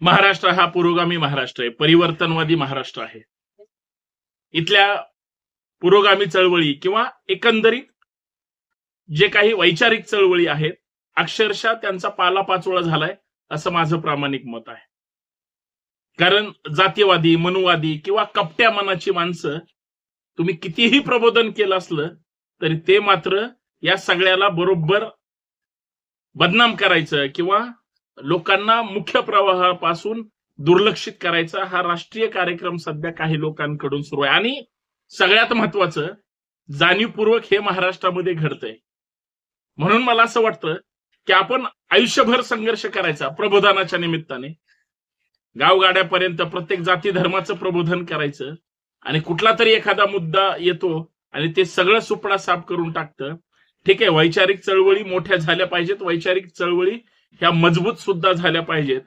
महाराष्ट्र हा पुरोगामी महाराष्ट्र आहे, परिवर्तनवादी महाराष्ट्र आहे. इथल्या पुरोगामी चळवळी किंवा एकंदरीत जे काही वैचारिक चळवळी आहेत, अक्षरशः त्यांचा पालापाचोळा झालाय असं माझं प्रामाणिक मत आहे. कारण जातीवादी, मनुवादी किंवा कपट्या मनाची माणसं तुम्ही कितीही प्रबोधन केलं असलं तरी ते मात्र या सगळ्याला बरोबर बदनाम करायचं किंवा लोकांना मुख्य प्रवाहापासून दुर्लक्षित करायचा हा राष्ट्रीय कार्यक्रम सध्या काही लोकांकडून सुरू आहे. आणि सगळ्यात महत्वाचं, जाणीवपूर्वक हे महाराष्ट्रामध्ये घडतंय. म्हणून मला असं वाटतं की आपण आयुष्यभर संघर्ष करायचा प्रबोधनाच्या निमित्ताने, गावगाड्यापर्यंत प्रत्येक जाती धर्माचं प्रबोधन करायचं, आणि कुठला तरी एखादा मुद्दा येतो आणि ते सगळं सुपडा साफ करून टाकतं. ठीक आहे, वैचारिक चळवळी मोठ्या झाल्या पाहिजेत, वैचारिक चळवळी ह्या मजबूत सुद्धा झाल्या पाहिजेत,